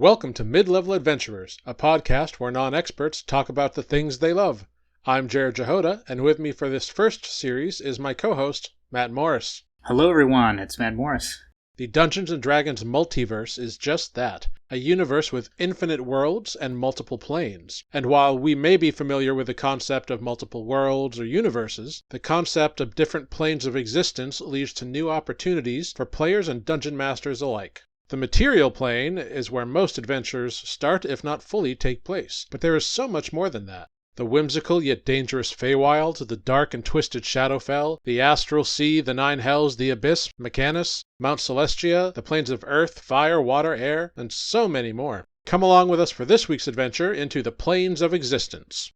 Welcome to Mid-Level Adventurers, a podcast where non-experts talk about the things they love. I'm Jarrod, and with me for this first series is my co-host, Matt Morris. Hello everyone, it's Matt Morris. The Dungeons & Dragons multiverse is just that, a universe with infinite worlds and multiple planes. And while we may be familiar with the concept of multiple worlds or universes, the concept of different planes of existence leads to new opportunities for players and dungeon masters alike. The material plane is where most adventures start, if not fully, take place, but there is so much more than that. The whimsical yet dangerous Feywild, the dark and twisted Shadowfell, the Astral Sea, the Nine Hells, the Abyss, Mechanus, Mount Celestia, the planes of earth, fire, water, air, and so many more. Come along with us for this week's adventure into the planes of existence.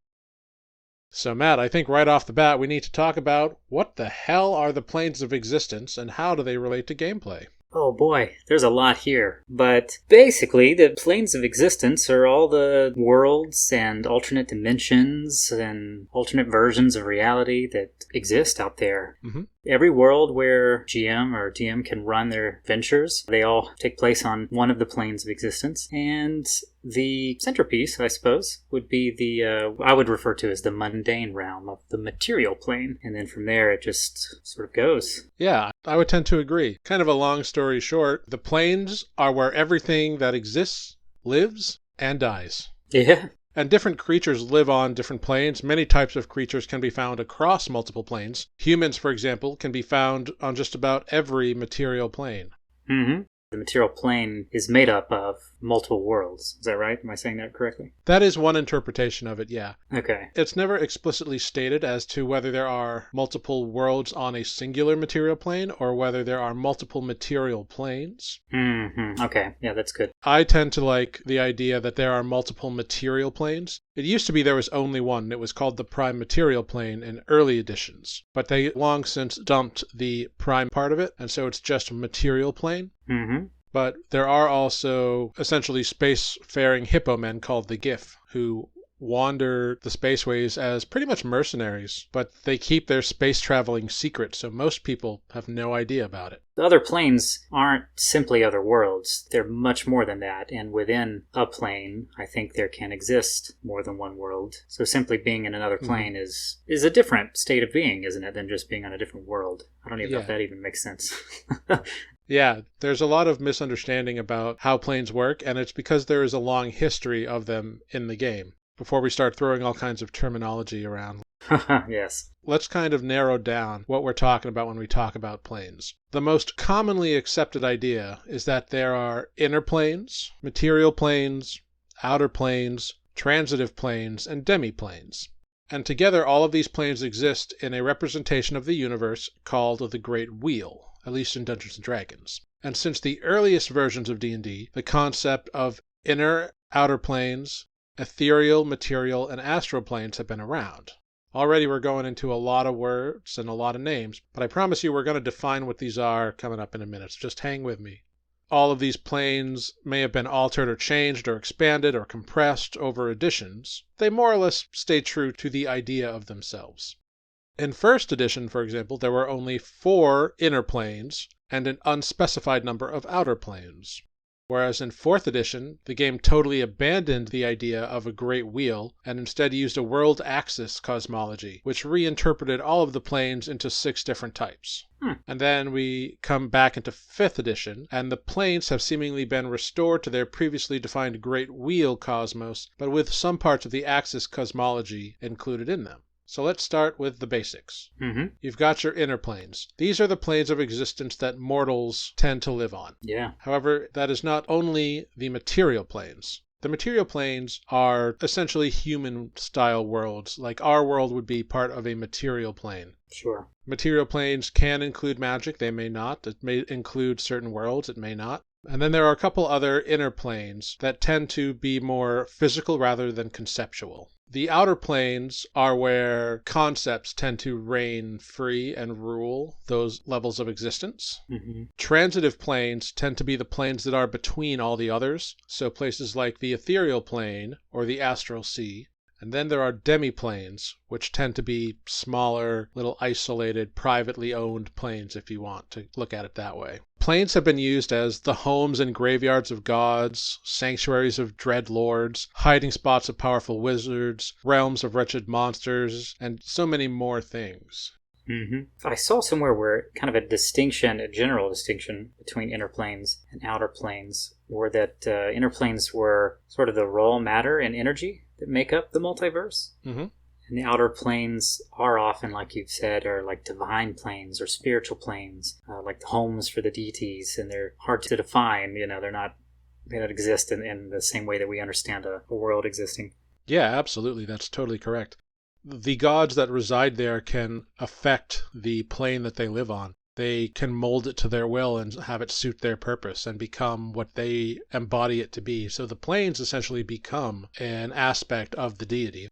So Matt, I think right off the bat we need to talk about what the hell are the planes of existence and how do they relate to gameplay? Oh boy, there's a lot here. But basically, the planes of existence are all the worlds and alternate dimensions and alternate versions of reality that exist out there. Mm-hmm. Every world where GM or DM can run their ventures, they all take place on one of the planes of existence. And the centerpiece, I suppose, would be the, I would refer to as the mundane realm of the material plane. And then from there, it just sort of goes. Yeah, I would tend to agree. Kind of a long story short, the planes are where everything that exists, lives, and dies. Yeah. And different creatures live on different planes. Many types of creatures can be found across multiple planes. Humans, for example, can be found on just about every material plane. Mm-hmm. The material plane is made up of multiple worlds. Is that right? Am I saying that correctly? That is one interpretation of it, yeah. Okay. It's never explicitly stated as to whether there are multiple worlds on a singular material plane or whether there are multiple material planes. Mm-hmm. Okay. Yeah, that's good. I tend to like the idea that there are multiple material planes. It used to be there was only one, and it was called the prime material plane in early editions. But they long since dumped the prime part of it, and so it's just a material plane. Mm-hmm. But there are also essentially spacefaring hippo men called the GIF who wander the spaceways as pretty much mercenaries, but they keep their space traveling secret, so most people have no idea about it. The other planes aren't simply other worlds. They're much more than that, and within a plane, I think there can exist more than one world. So simply being in another plane is a different state of being, isn't it, than just being on a different world? I don't even know if that even makes sense. Yeah, there's a lot of misunderstanding about how planes work, and it's because there is a long history of them in the game, before we start throwing all kinds of terminology around. Yes. Let's kind of narrow down what we're talking about when we talk about planes. The most commonly accepted idea is that there are inner planes, material planes, outer planes, transitive planes, and demi-planes. And together all of these planes exist in a representation of the universe called the Great Wheel, at least in Dungeons & Dragons. And since the earliest versions of D&D, the concept of inner, outer planes, ethereal, material, and astral planes have been around. Already we're going into a lot of words and a lot of names, but I promise you we're going to define what these are coming up in a minute, so just hang with me. All of these planes may have been altered or changed or expanded or compressed over editions. They more or less stay true to the idea of themselves. In first edition, for example, there were only 4 inner planes and an unspecified number of outer planes. Whereas in 4th edition, the game totally abandoned the idea of a great wheel and instead used a world axis cosmology, which reinterpreted all of the planes into 6 different types. And then we come back into 5th edition, and the planes have seemingly been restored to their previously defined great wheel cosmos, but with some parts of the axis cosmology included in them. So let's start with the basics. Mm-hmm. You've got your inner planes. These are the planes of existence that mortals tend to live on. Yeah. However, that is not only the material planes. The material planes are essentially human-style worlds, like our world would be part of a material plane. Sure. Material planes can include magic, they may not. It may include certain worlds, it may not. And then there are a couple other inner planes that tend to be more physical rather than conceptual. The outer planes are where concepts tend to reign free and rule those levels of existence. Mm-hmm. Transitive planes tend to be the planes that are between all the others, so places like the Ethereal Plane or the Astral Sea. And then there are demi-planes, which tend to be smaller, little isolated, privately owned planes, if you want to look at it that way. Planes have been used as the homes and graveyards of gods, sanctuaries of dread lords, hiding spots of powerful wizards, realms of wretched monsters, and so many more things. I saw somewhere where kind of a general distinction between inner planes and outer planes, were that inner planes were sort of the raw matter and energy that make up the multiverse. And the outer planes are often, like you've said, are like divine planes or spiritual planes, like the homes for the deities, and they're hard to define. They don't exist in the same way that we understand a world existing. Yeah, absolutely. That's totally correct. The gods that reside there can affect the plane that they live on. They can mold it to their will and have it suit their purpose and become what they embody it to be. So the planes essentially become an aspect of the deity.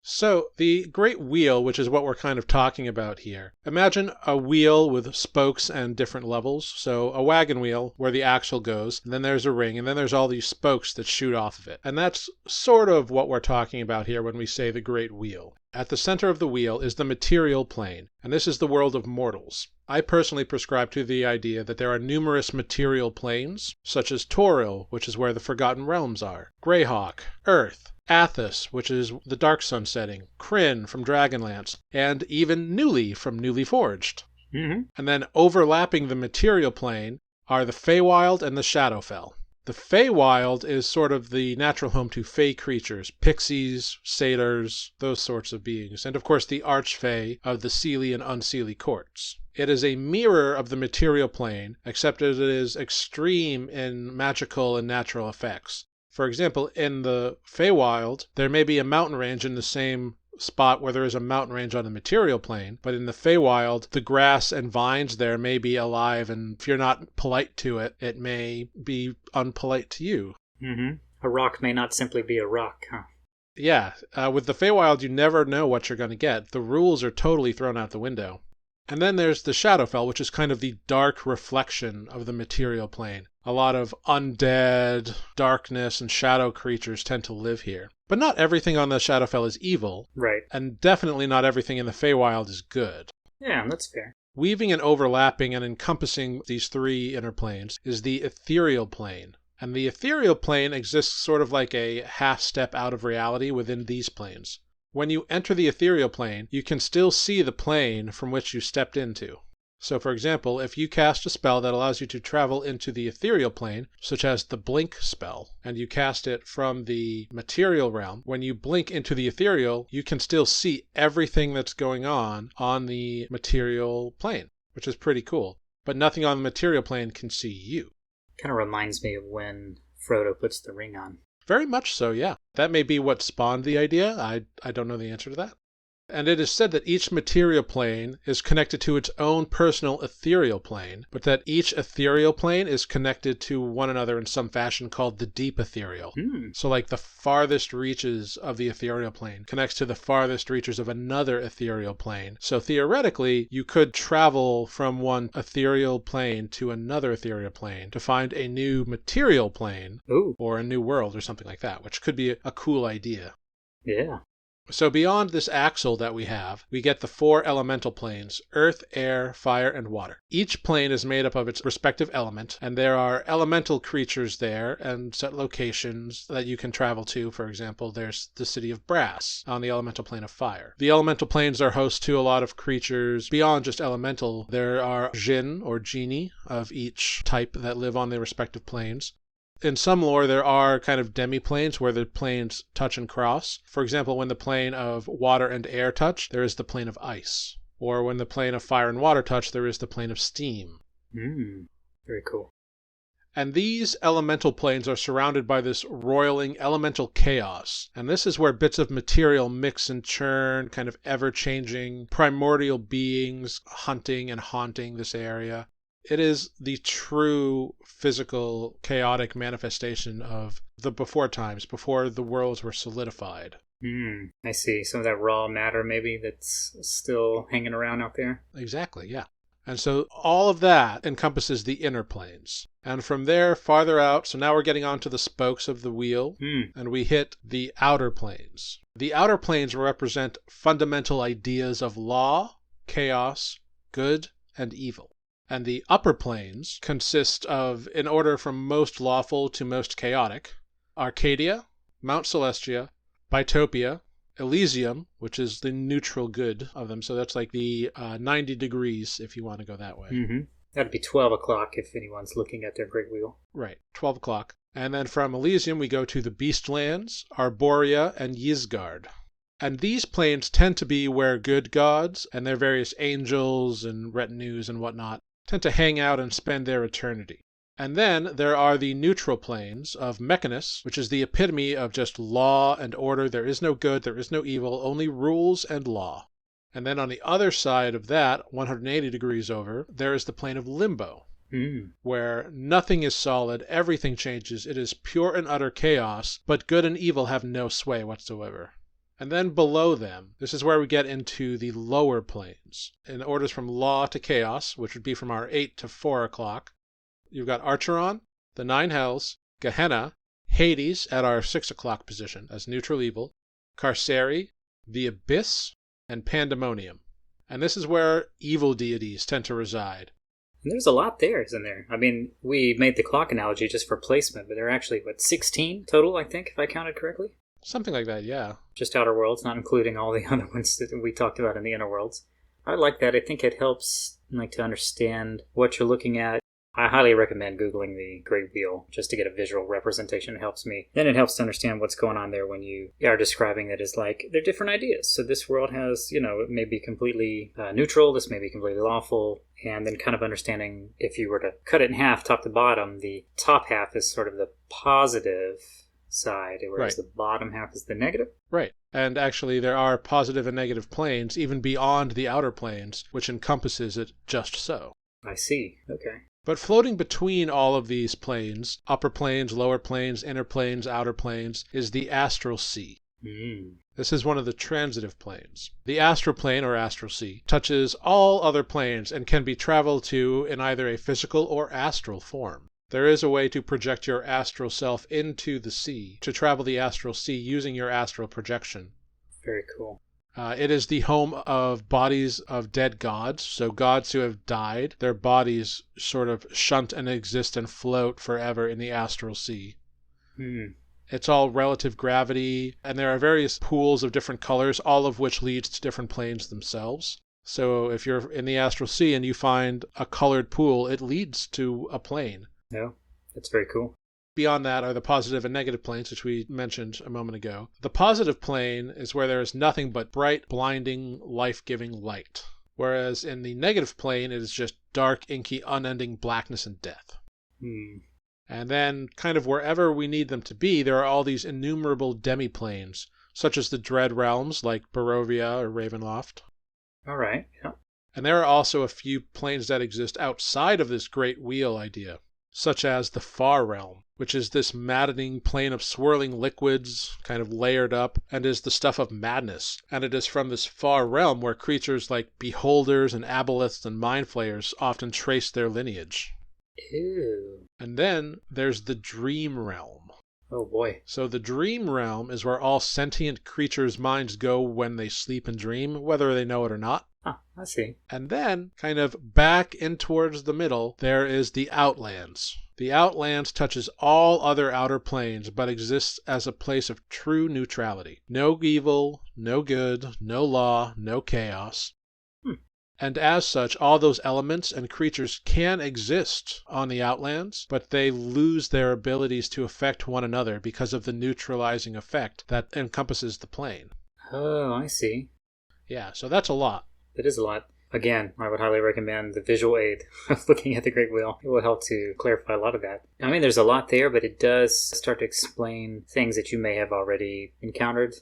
So the Great Wheel, which is what we're kind of talking about here, imagine a wheel with spokes and different levels. So a wagon wheel where the axle goes, and then there's a ring, and then there's all these spokes that shoot off of it. And that's sort of what we're talking about here when we say the Great Wheel. At the center of the wheel is the material plane, and this is the world of mortals. I personally prescribe to the idea that there are numerous material planes, such as Toril, which is where the Forgotten Realms are, Greyhawk, Earth, Athos, which is the Dark Sun setting, Kryn from Dragonlance, and even Newly from Newly Forged. And then overlapping the material plane are the Feywild and the Shadowfell. The Feywild is sort of the natural home to fey creatures, pixies, satyrs, those sorts of beings, and of course the archfey of the Seelie and Unseelie courts. It is a mirror of the material plane, except that it is extreme in magical and natural effects. For example, in the Feywild, there may be a mountain range in the same spot where there is a mountain range on the material plane, but in the Feywild, the grass and vines there may be alive, and if you're not polite to it, it may be unpolite to you. A rock may not simply be a rock, huh? Yeah, with the Feywild, you never know what you're going to get. The rules are totally thrown out the window. And then there's the Shadowfell, which is kind of the dark reflection of the material plane. A lot of undead, darkness, and shadow creatures tend to live here. But not everything on the Shadowfell is evil. Right. And definitely not everything in the Feywild is good. Yeah, that's fair. Weaving and overlapping and encompassing these three inner planes is the Ethereal Plane. And the Ethereal Plane exists sort of like a half step out of reality within these planes. When you enter the Ethereal Plane, you can still see the plane from which you stepped into. So for example, if you cast a spell that allows you to travel into the Ethereal Plane, such as the Blink spell, and you cast it from the material realm, when you blink into the Ethereal, you can still see everything that's going on the material plane, which is pretty cool. But nothing on the material plane can see you. Kind of reminds me of when Frodo puts the ring on. Very much so, yeah. That may be what spawned the idea. I don't know the answer to that. And it is said that each material plane is connected to its own personal ethereal plane, but that each ethereal plane is connected to one another in some fashion called the Deep Ethereal. So like the farthest reaches of the ethereal plane connects to the farthest reaches of another ethereal plane. So theoretically, you could travel from one ethereal plane to another ethereal plane to find a new material plane. Or a new world or something like that, which could be a cool idea. Yeah. So beyond this axle that we have, we get the four elemental planes, earth, air, fire, and water. Each plane is made up of its respective element, and there are elemental creatures there and set locations that you can travel to. For example, there's the city of Brass on the elemental plane of fire. The elemental planes are host to a lot of creatures beyond just elemental. There are jinn or genie of each type that live on their respective planes. In some lore, there are kind of demi-planes where the planes touch and cross. For example, when the plane of water and air touch, there is the plane of ice. Or when the plane of fire and water touch, there is the plane of steam. Very cool. And these elemental planes are surrounded by this roiling elemental chaos. And this is where bits of material mix and churn, kind of ever-changing primordial beings hunting and haunting this area. It is the true physical, chaotic manifestation of the before times, before the worlds were solidified. I see. Some of that raw matter maybe that's still hanging around out there. Exactly, yeah. And so all of that encompasses the inner planes. And from there, farther out, so now we're getting onto the spokes of the wheel, and we hit the outer planes. The outer planes represent fundamental ideas of law, chaos, good, and evil. And the upper planes consist of, in order from most lawful to most chaotic, Arcadia, Mount Celestia, Bitopia, Elysium, which is the neutral good of them. So that's like the 90 degrees, if you want to go that way. Mm-hmm. That'd be 12 o'clock if anyone's looking at their Great Wheel. Right, 12 o'clock. And then from Elysium, we go to the Beastlands, Arborea, and Ysgard. And these planes tend to be where good gods and their various angels and retinues and whatnot tend to hang out and spend their eternity. And then there are the neutral planes of Mechanus, which is the epitome of just law and order. There is no good, there is no evil, only rules and law. And then on the other side of that, 180 degrees over, there is the plane of Limbo, where nothing is solid, everything changes, it is pure and utter chaos, but good and evil have no sway whatsoever. And then below them, this is where we get into the lower planes, in orders from law to chaos, which would be from our 8 to 4 o'clock. You've got Archeron, the Nine Hells, Gehenna, Hades at our 6 o'clock position as neutral evil, Carceri, the Abyss, and Pandemonium. And this is where evil deities tend to reside. And there's a lot there, isn't there? I mean, we made the clock analogy just for placement, but there are actually, 16 total, I think, if I counted correctly? Something like that, yeah. Just Outer Worlds, not including all the other ones that we talked about in the Inner Worlds. I like that. I think it helps to understand what you're looking at. I highly recommend Googling the Great Wheel just to get a visual representation. It helps me. Then it helps to understand what's going on there when you are describing it as like, they're different ideas. So this world has, it may be completely neutral, this may be completely lawful, and then kind of understanding if you were to cut it in half, top to bottom, the top half is sort of the positive side, whereas the bottom half is the negative. Right. And actually there are positive and negative planes even beyond the outer planes, which encompasses it just so. I see. Okay. But floating between all of these planes, upper planes, lower planes, inner planes, outer planes, is the Astral Sea. This is one of the transitive planes. The astral plane, or Astral Sea, touches all other planes and can be traveled to in either a physical or astral form. There is a way to project your astral self into the sea, to travel the Astral Sea using your astral projection. Very cool. It is the home of bodies of dead gods, so gods who have died, their bodies sort of shunt and exist and float forever in the Astral Sea. It's all relative gravity, and there are various pools of different colors, all of which leads to different planes themselves. So if you're in the Astral Sea and you find a colored pool, it leads to a plane. Yeah, that's very cool. Beyond that are the positive and negative planes, which we mentioned a moment ago. The positive plane is where there is nothing but bright, blinding, life-giving light. Whereas in the negative plane, it is just dark, inky, unending blackness and death. And then, kind of wherever we need them to be, there are all these innumerable demi-planes, such as the Dread Realms, like Barovia or Ravenloft. All right, yeah. And there are also a few planes that exist outside of this great wheel idea, such as the Far Realm, which is this maddening plane of swirling liquids, kind of layered up, and is the stuff of madness. And it is from this far realm where creatures like beholders and aboleths and mind flayers often trace their lineage. Ew. And then there's the Dream Realm. Oh boy. So the Dream Realm is where all sentient creatures' minds go when they sleep and dream, whether they know it or not. Ah, I see. And then, kind of back in towards the middle, there is the Outlands. The Outlands touches all other outer planes, but exists as a place of true neutrality. No evil, no good, no law, no chaos. And as such, all those elements and creatures can exist on the Outlands, but they lose their abilities to affect one another because of the neutralizing effect that encompasses the plane. Oh, I see. Yeah, so that's a lot. It is a lot. Again, I would highly recommend the visual aid of looking at the Great Wheel. It will help to clarify a lot of that. I mean, there's a lot there, but it does start to explain things that you may have already encountered.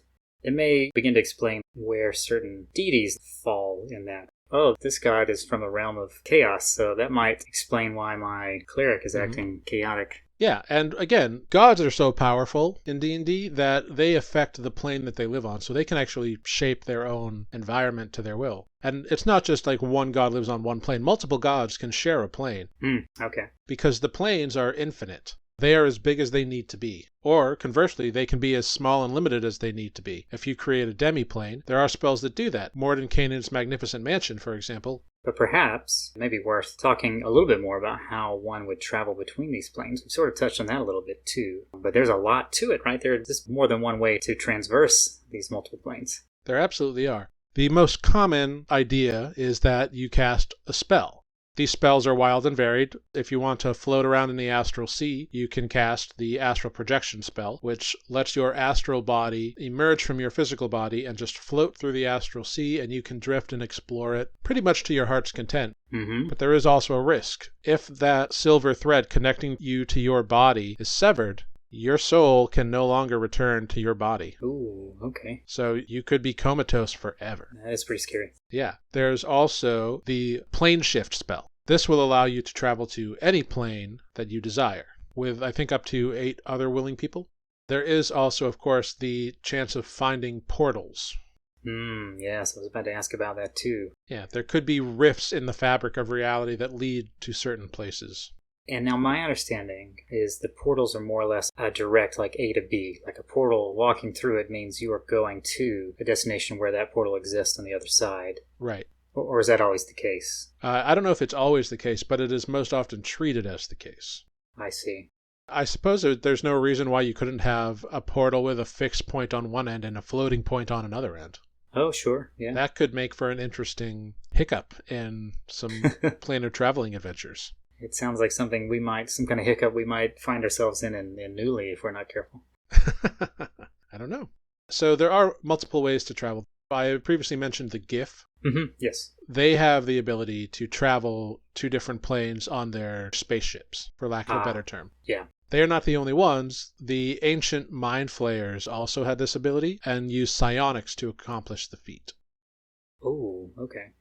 It may begin to explain where certain deities fall in that. Oh, this god is from a realm of chaos, so that might explain why my cleric is acting chaotic. Yeah, and again, gods are so powerful in D&D that they affect the plane that they live on, so they can actually shape their own environment to their will. And it's not just like one god lives on one plane. Multiple gods can share a plane. Okay. Because the planes are infinite. They are as big as they need to be. Or, conversely, they can be as small and limited as they need to be. If you create a demi-plane, there are spells that do that. Mordenkainen's Magnificent Mansion, for example. But perhaps it may be worth talking a little bit more about how one would travel between these planes. We've sort of touched on that a little bit too. But there's a lot to it, right? There's just more than one way to transverse these multiple planes. There absolutely are. The most common idea is that you cast a spell. These spells are wild and varied. If you want to float around in the Astral Sea, you can cast the Astral Projection spell, which lets your astral body emerge from your physical body and just float through the Astral Sea, and you can drift and explore it pretty much to your heart's content. But there is also a risk. If that silver thread connecting you to your body is severed, your soul can no longer return to your body. Ooh, okay. So you could be comatose forever. That is pretty scary. Yeah. There's also the plane shift spell. This will allow you to travel to any plane that you desire, with I think up to 8 other willing people. There is also, of course, the chance of finding portals. Yes, I was about to ask about that too. Yeah, there could be rifts in the fabric of reality that lead to certain places. And now my understanding is the portals are more or less a direct, like A to B. Like a portal, walking through it means you are going to a destination where that portal exists on the other side. Right. Or is that always the case? I don't know if it's always the case, but it is most often treated as the case. I see. I suppose there's no reason why you couldn't have a portal with a fixed point on one end and a floating point on another end. Oh, sure, yeah. That could make for an interesting hiccup in some planar traveling adventures. It sounds like some kind of hiccup we might find ourselves in Newly if we're not careful. I don't know. So there are multiple ways to travel. I previously mentioned the GIF. Yes. They have the ability to travel to different planes on their spaceships, for lack of a better term. Yeah. They are not the only ones. The ancient mind flayers also had this ability and used psionics to accomplish the feat. Oh, okay.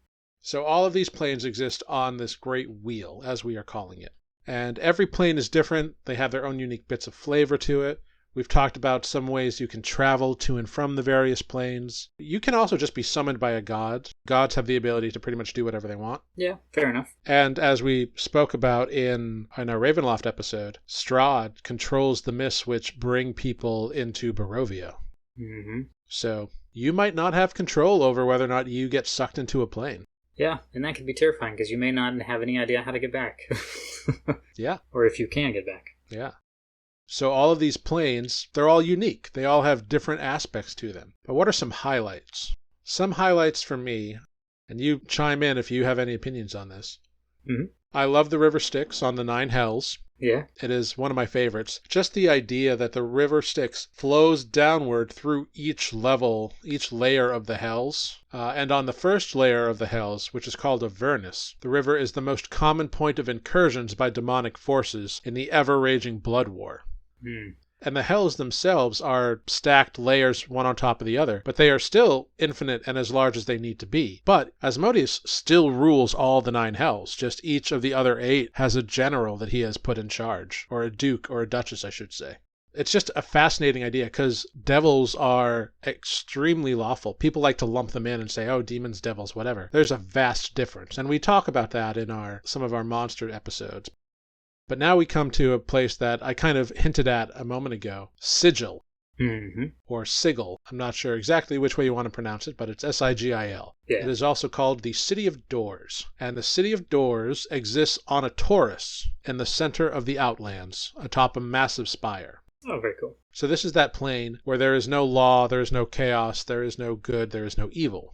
So all of these planes exist on this great wheel, as we are calling it. And every plane is different. They have their own unique bits of flavor to it. We've talked about some ways you can travel to and from the various planes. You can also just be summoned by a god. Gods have the ability to pretty much do whatever they want. Yeah, fair enough. And as we spoke about in our Ravenloft episode, Strahd controls the mists which bring people into Barovia. So you might not have control over whether or not you get sucked into a plane. Yeah, and that can be terrifying because you may not have any idea how to get back. Yeah. Or if you can get back. Yeah. So all of these planes, they're all unique. They all have different aspects to them. But what are some highlights? Some highlights for me, and you chime in if you have any opinions on this. I love the river Styx on the 9 Hells. Yeah. It is one of my favorites. Just the idea that the river Styx flows downward through each level, each layer of the Hells. And on the first layer of the Hells, which is called Avernus, the river is the most common point of incursions by demonic forces in the ever-raging blood war. And the Hells themselves are stacked layers one on top of the other, but they are still infinite and as large as they need to be. But Asmodeus still rules all the 9 Hells, just each of the other 8 has a general that he has put in charge, or a duke or a duchess, I should say. It's just a fascinating idea because devils are extremely lawful. People like to lump them in and say, oh, demons, devils, whatever. There's a vast difference, and we talk about that in some of our monster episodes. But now we come to a place that I kind of hinted at a moment ago, Sigil, or Sigil. I'm not sure exactly which way you want to pronounce it, but it's Sigil. Yeah. It is also called the City of Doors, and the City of Doors exists on a torus in the center of the Outlands, atop a massive spire. Oh, very cool. So this is that plane where there is no law, there is no chaos, there is no good, there is no evil.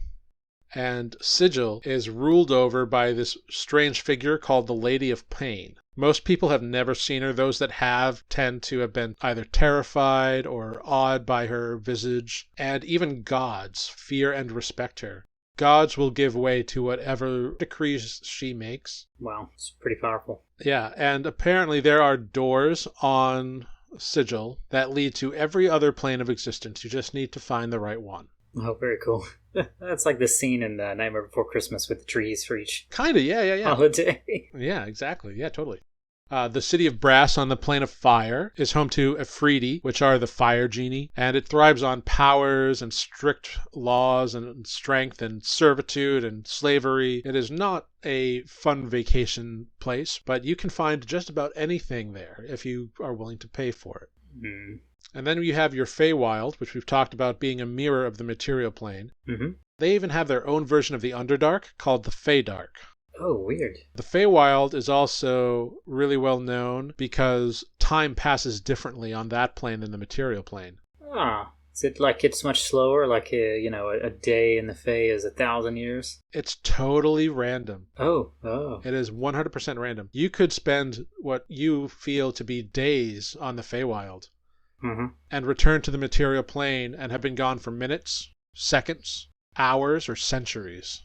And Sigil is ruled over by this strange figure called the Lady of Pain. Most people have never seen her. Those that have tend to have been either terrified or awed by her visage. And even gods fear and respect her. Gods will give way to whatever decrees she makes. Wow, it's pretty powerful. Yeah, and apparently there are doors on Sigil that lead to every other plane of existence. You just need to find the right one. Oh, very cool. That's like the scene in Nightmare Before Christmas with the trees for each Kind of, yeah. holiday. Yeah, exactly. Yeah, totally. The city of Brass on the plane of fire is home to Efreeti, which are the fire genie, and it thrives on powers and strict laws and strength and servitude and slavery. It is not a fun vacation place, but you can find just about anything there if you are willing to pay for it. Mm. And then you have your Feywild, which we've talked about being a mirror of the material plane. Mm-hmm. They even have their own version of the Underdark called the Feydark. Oh, weird. The Feywild is also really well known because time passes differently on that plane than the material plane. Ah, is it like it's much slower, like a day in the Fey is 1,000 years? It's totally random. Oh. It is 100% random. You could spend what you feel to be days on the Feywild and return to the material plane and have been gone for minutes, seconds, hours, or centuries.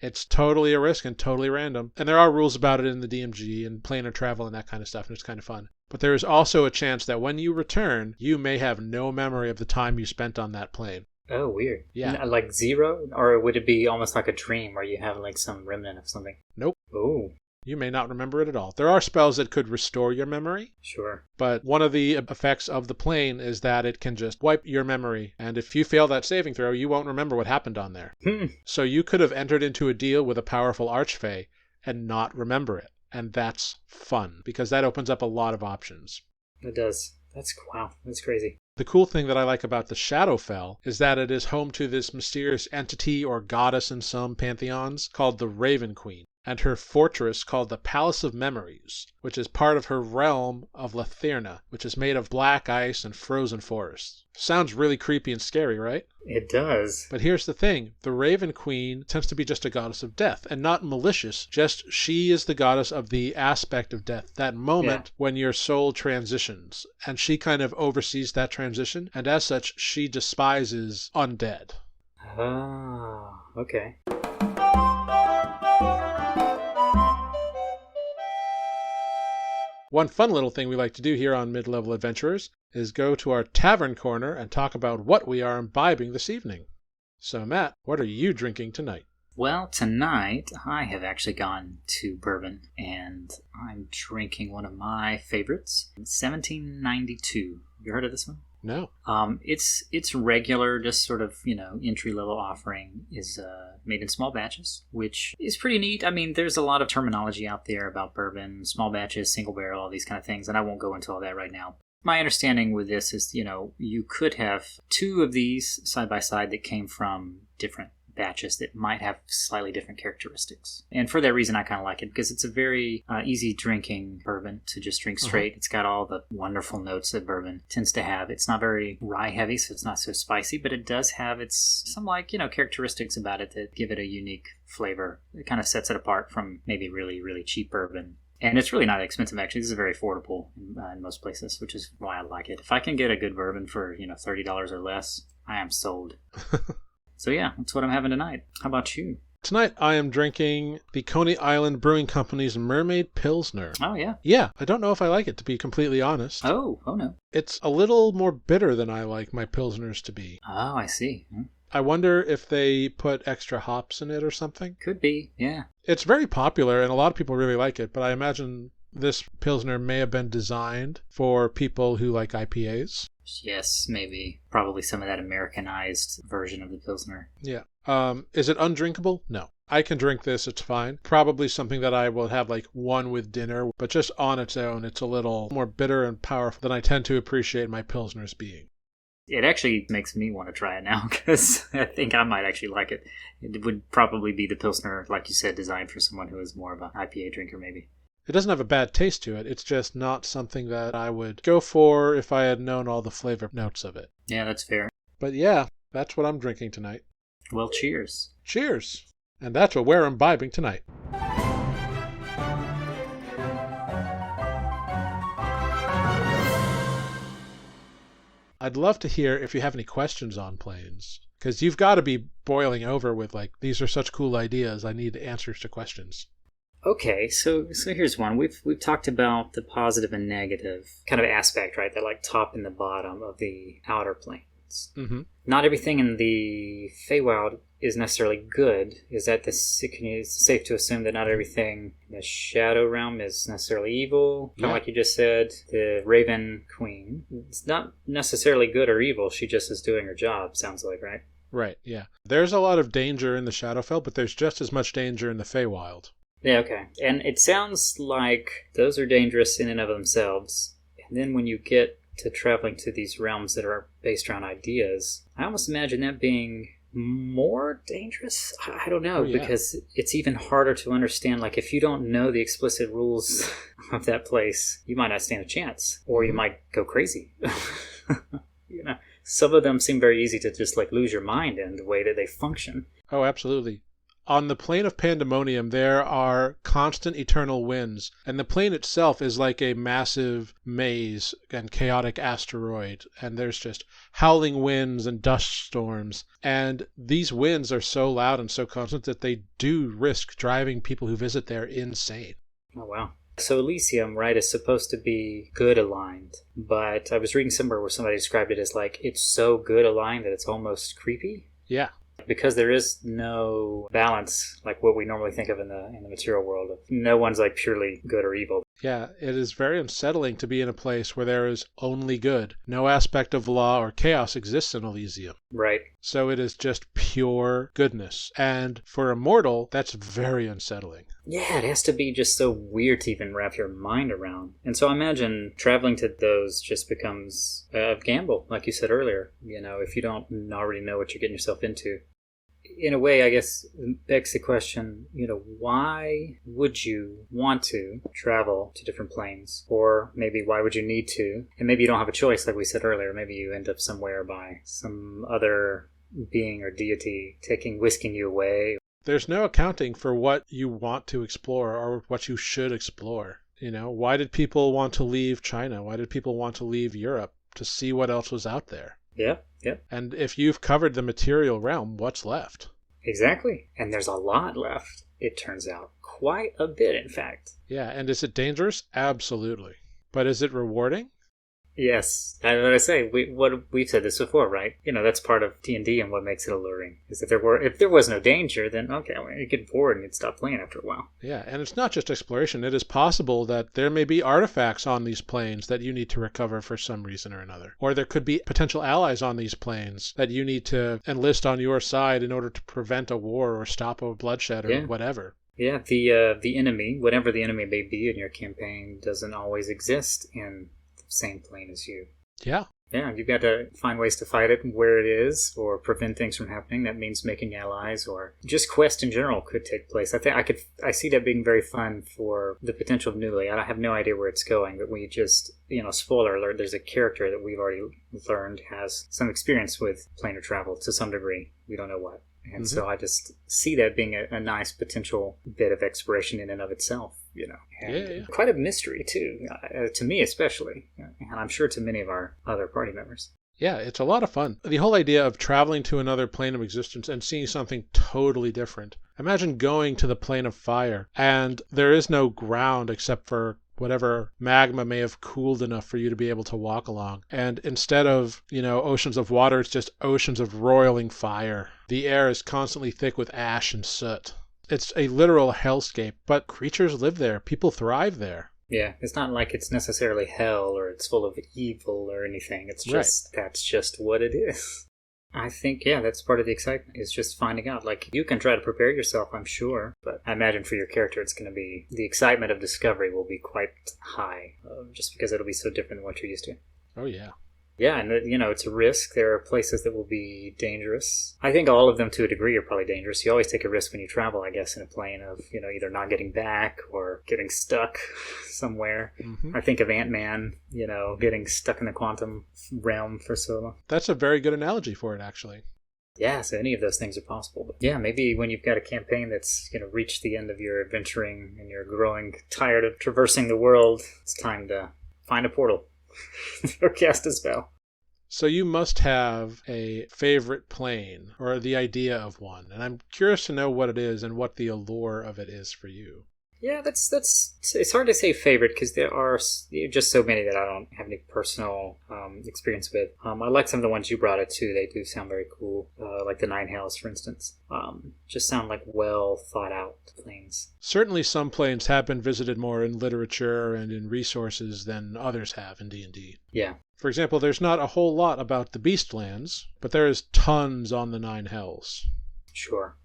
It's totally a risk and totally random. And there are rules about it in the DMG and planar travel and that kind of stuff, and it's kind of fun. But there is also a chance that when you return, you may have no memory of the time you spent on that plane. Oh, weird. Yeah. Like zero? Or would it be almost like a dream where you have like some remnant of something? Nope. Oh. You may not remember it at all. There are spells that could restore your memory. Sure. But one of the effects of the plane is that it can just wipe your memory. And if you fail that saving throw, you won't remember what happened on there. So you could have entered into a deal with a powerful archfey and not remember it. And that's fun because that opens up a lot of options. It does. Wow, that's crazy. The cool thing that I like about the Shadowfell is that it is home to this mysterious entity or goddess in some pantheons called the Raven Queen, and her fortress called the Palace of Memories, which is part of her realm of Latherna, which is made of black ice and frozen forests. Sounds really creepy and scary, right? It does. But here's the thing. The Raven Queen tends to be just a goddess of death, and not malicious, just she is the goddess of the aspect of death, that moment when your soul transitions, and she kind of oversees that transition, and as such, she despises undead. Ah, okay. One fun little thing we like to do here on Mid-Level Adventurers is go to our tavern corner and talk about what we are imbibing this evening. So, Matt, what are you drinking tonight? Well, tonight I have actually gone to bourbon, and I'm drinking one of my favorites, 1792. You heard of this one? No. It's regular, just sort of, entry-level offering is made in small batches, which is pretty neat. I mean, there's a lot of terminology out there about bourbon, small batches, single barrel, all these kind of things, and I won't go into all that right now. My understanding with this is, you could have two of these side by side that came from different batches that might have slightly different characteristics. And for that reason, I kind of like it because it's a very easy drinking bourbon to just drink straight. It's got all the wonderful notes that bourbon tends to have. It's not very rye heavy, so it's not so spicy, but it does have some characteristics about it that give it a unique flavor. It kind of sets it apart from maybe really, really cheap bourbon. And it's really not expensive, actually. This is very affordable in most places, which is why I like it. If I can get a good bourbon for, $30 or less, I am sold. So yeah, that's what I'm having tonight. How about you? Tonight I am drinking the Coney Island Brewing Company's Mermaid Pilsner. Oh, yeah? Yeah, I don't know if I like it, to be completely honest. Oh no. It's a little more bitter than I like my Pilsners to be. Oh, I see. I wonder if they put extra hops in it or something. Could be, yeah. It's very popular, and a lot of people really like it, but I imagine this Pilsner may have been designed for people who like IPAs. Yes, maybe. Probably some of that Americanized version of the Pilsner. Yeah. Is it undrinkable? No. I can drink this, it's fine. Probably something that I will have like one with dinner, but just on its own, it's a little more bitter and powerful than I tend to appreciate my Pilsners being. It actually makes me want to try it now because I think I might actually like it. It would probably be the Pilsner, like you said, designed for someone who is more of an IPA drinker, maybe. It doesn't have a bad taste to it. It's just not something that I would go for if I had known all the flavor notes of it. Yeah, that's fair. But yeah, that's what I'm drinking tonight. Well, cheers. Cheers. And that's what we're imbibing tonight. I'd love to hear if you have any questions on planes, because you've got to be boiling over with these are such cool ideas. I need answers to questions. Okay, so here's one. We've talked about the positive and negative kind of aspect, right? They're like top and the bottom of the outer plane. planes. Mm-hmm. Not everything in the Feywild is necessarily good. Is that it's safe to assume that not everything in the Shadow Realm is necessarily evil? Kind of like you just said, the Raven Queen. It's not necessarily good or evil. She just is doing her job, sounds like, right? Right, yeah. There's a lot of danger in the Shadowfell, but there's just as much danger in the Feywild. Yeah, okay. And it sounds like those are dangerous in and of themselves. And then when you get to traveling to these realms that are based around ideas, I almost imagine that being more dangerous. I don't know, because it's even harder to understand. Like, if you don't know the explicit rules of that place, you might not stand a chance, or you might go crazy. You know, some of them seem very easy to just like lose your mind in the way that they function. Oh, absolutely. On the plane of Pandemonium, there are constant eternal winds, and the plane itself is like a massive maze and chaotic asteroid, and there's just howling winds and dust storms, and these winds are so loud and so constant that they do risk driving people who visit there insane. Oh, wow. So Elysium, right, is supposed to be good aligned, but I was reading somewhere where somebody described it as like, it's so good aligned that it's almost creepy. Yeah. Because there is no balance like what we normally think of in the material world. No one's like purely good or evil. Yeah, it is very unsettling to be in a place where there is only good. No aspect of law or chaos exists in Elysium. Right. So it is just pure goodness. And for a mortal, that's very unsettling. Yeah, it has to be just so weird to even wrap your mind around. And so I imagine traveling to those just becomes a gamble, like you said earlier. You know, if you don't already know what you're getting yourself into. In a way, I guess, begs the question, you know, why would you want to travel to different planes? Or maybe why would you need to? And maybe you don't have a choice, like we said earlier. Maybe you end up somewhere by some other being or deity whisking you away. There's no accounting for what you want to explore or what you should explore. You know, why did people want to leave China? Why did people want to leave Europe? To see what else was out there. Yeah. And if you've covered the material realm, what's left? Exactly. And there's a lot left, it turns out. Quite a bit, in fact. Yeah, and is it dangerous? Absolutely. But is it rewarding? Yes. And what I say, we've said this before, right? You know, that's part of D&D and what makes it alluring. Is if there was no danger, then okay, well, you get bored and you'd stop playing after a while. Yeah, and it's not just exploration. It is possible that there may be artifacts on these planes that you need to recover for some reason or another. Or there could be potential allies on these planes that you need to enlist on your side in order to prevent a war or stop a bloodshed or whatever. Yeah, the enemy, whatever the enemy may be in your campaign, doesn't always exist in same plane as you. Yeah, you've got to find ways to fight it where it is, or prevent things from happening. That means making allies, or just quest in general could take place. I see that being very fun for the potential of Newly. I have no idea where it's going, but we just, spoiler alert, there's a character that we've already learned has some experience with planar travel to some degree. We don't know what. And so I just see that being a nice potential bit of exploration in and of itself, And quite a mystery, too, to me especially, and I'm sure to many of our other party members. Yeah, it's a lot of fun. The whole idea of traveling to another plane of existence and seeing something totally different. Imagine going to the plane of fire, and there is no ground except for whatever magma may have cooled enough for you to be able to walk along. And instead of, oceans of water, it's just oceans of roiling fire. The air is constantly thick with ash and soot. It's a literal hellscape, but creatures live there. People thrive there. Yeah, it's not like it's necessarily hell or it's full of evil or anything. It's just, That's just what it is. I think, that's part of the excitement, is just finding out. Like, you can try to prepare yourself, I'm sure, but I imagine for your character it's going to be, the excitement of discovery will be quite high, just because it'll be so different than what you're used to. Oh, yeah. Yeah, and it's a risk. There are places that will be dangerous. I think all of them to a degree are probably dangerous. You always take a risk when you travel, I guess, in a plane of, either not getting back or getting stuck somewhere. Mm-hmm. I think of Ant-Man, getting stuck in the quantum realm for so long. That's a very good analogy for it, actually. Yeah, so any of those things are possible. But yeah, maybe when you've got a campaign that's reached the end of your adventuring and you're growing tired of traversing the world, it's time to find a portal. Or cast a spell. So you must have a favorite plane, or the idea of one, and I'm curious to know what it is and what the allure of it is for you. Yeah, that's it's hard to say favorite because there are just so many that I don't have any personal experience with. I like some of the ones you brought it to. They do sound very cool, like the Nine Hells, for instance. Just sound like well thought out planes. Certainly some planes have been visited more in literature and in resources than others have in D&D. Yeah. For example, there's not a whole lot about the Beastlands, but there is tons on the Nine Hells. Sure.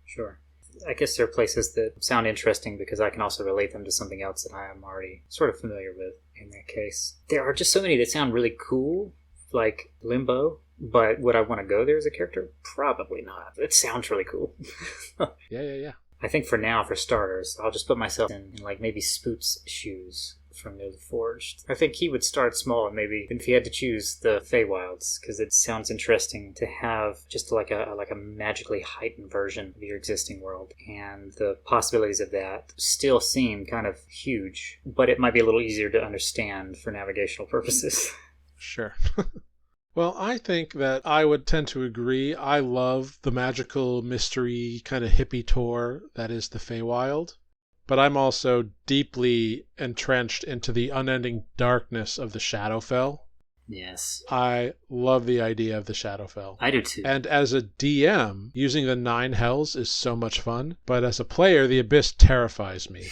I guess there are places that sound interesting because I can also relate them to something else that I am already sort of familiar with in that case. There are just so many that sound really cool, like Limbo, but would I want to go there as a character? Probably not. It sounds really cool. Yeah. I think for now, for starters, I'll just put myself in like maybe Spoot's shoes from Newly Forged. I think he would start small and maybe if he had to choose the Feywilds, because it sounds interesting to have just like a magically heightened version of your existing world, and the possibilities of that still seem kind of huge, but it might be a little easier to understand for navigational purposes. Sure. Well, I think that I would tend to agree. I love the magical mystery kind of hippie tour that is the Feywild. But I'm also deeply entrenched into the unending darkness of the Shadowfell. Yes. I love the idea of the Shadowfell. I do too. And as a DM, using the Nine Hells is so much fun. But as a player, the Abyss terrifies me.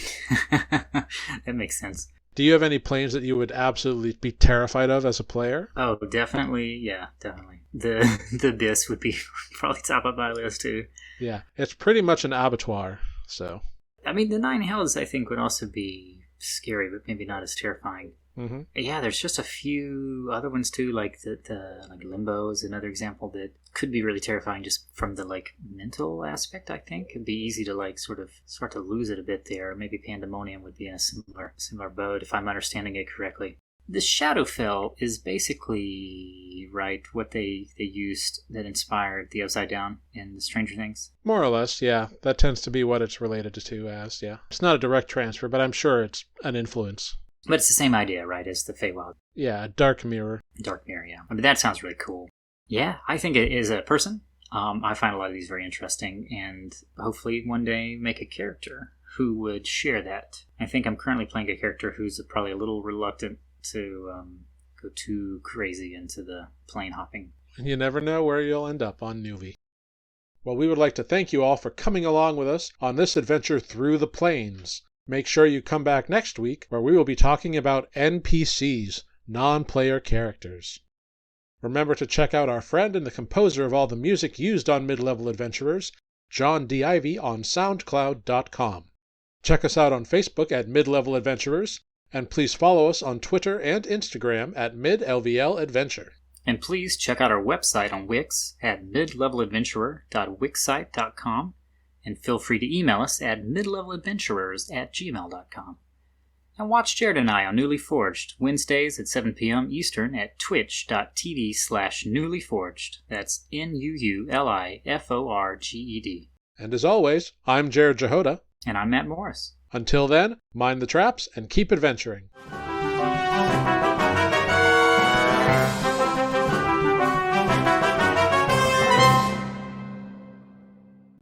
That makes sense. Do you have any planes that you would absolutely be terrified of as a player? Oh, definitely. Yeah, definitely. The Abyss would be probably top of my list too. Yeah, it's pretty much an abattoir, so... I mean, the Nine Hells, I think, would also be scary, but maybe not as terrifying. Mm-hmm. Yeah, there's just a few other ones, too, like like Limbo is another example that could be really terrifying just from the, like, mental aspect, I think. It'd be easy to, like, sort of start to lose it a bit there. Maybe Pandemonium would be in a similar boat, if I'm understanding it correctly. The Shadowfell is basically, right, what they used that inspired the Upside Down in the Stranger Things? More or less, yeah. That tends to be what it's related to as, yeah. It's not a direct transfer, but I'm sure it's an influence. But it's the same idea, right, as the Feywild. Yeah, Dark Mirror. Dark Mirror, yeah. I mean, that sounds really cool. Yeah, I think it is a person. I find a lot of these very interesting, and hopefully one day make a character who would share that. I think I'm currently playing a character who's probably a little reluctant to go too crazy into the plane hopping. And you never know where you'll end up on Newly. Well, we would like to thank you all for coming along with us on this adventure through the planes. Make sure you come back next week where we will be talking about NPCs, non-player characters. Remember to check out our friend and the composer of all the music used on Mid-Level Adventurers, John D. Ivy, on SoundCloud.com. Check us out on Facebook at Mid-Level Adventurers, and please follow us on Twitter and Instagram at MidLVLAdventure. And please check out our website on Wix at midleveladventurer.wixsite.com, and feel free to email us at midleveladventurers@gmail.com. And watch Jarrod and I on Newly Forged, Wednesdays at 7 p.m. Eastern at twitch.tv/newlyforged. That's NUULIFORGED. And as always, I'm Jarrod Jehoda. And I'm Matt Morris. Until then, mind the traps and keep adventuring.